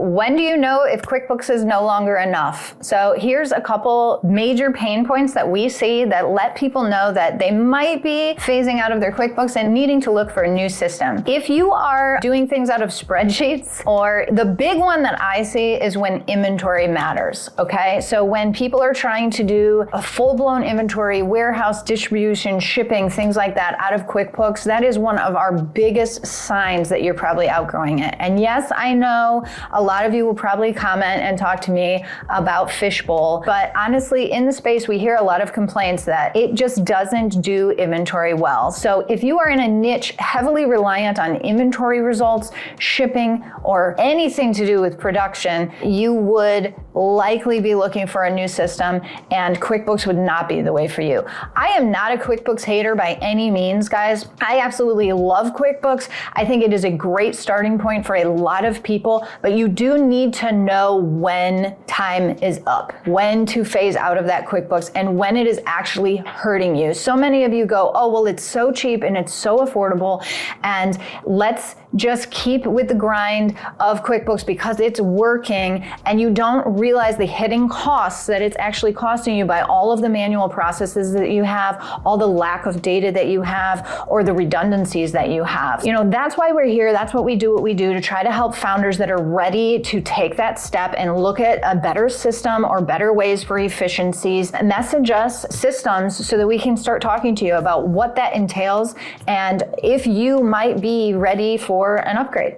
when do you know if QuickBooks is no longer enough? So here's a couple major pain points that we see that let people know that they might be phasing out of their QuickBooks and needing to look for a new system. If you are doing things out of spreadsheets, or the big one that I see is when inventory matters, okay? So when people are trying to do a full-blown inventory, warehouse, distribution, shipping, things like that out of QuickBooks, that is one of our biggest signs that you're probably outgrowing it. And yes, I know a lot of you will probably comment and talk to me about Fishbowl, but honestly, in the space, we hear a lot of complaints that it just doesn't do inventory well. So if you are in a niche heavily reliant on inventory results, shipping, or anything to do with production, you would likely be looking for a new system, and QuickBooks would not be the way for you. I am not a QuickBooks hater by any means, guys. I absolutely love QuickBooks. I think it is a great starting point for a lot of people, but you do need to know when time is up, when to phase out of that QuickBooks, and when it is actually hurting you. So many of you go, oh, well, it's so cheap and it's so affordable, and let's just keep with the grind of QuickBooks because it's working, and you don't realize the hidden costs that it's actually costing you by all of the manual processes that you have, all the lack of data that you have, or the redundancies that you have. You know, that's why we're here. That's what we do to try to help founders that are ready to take that step and look at a better system or better ways for efficiencies. Message us systems so that we can start talking to you about what that entails and if you might be ready for an upgrade.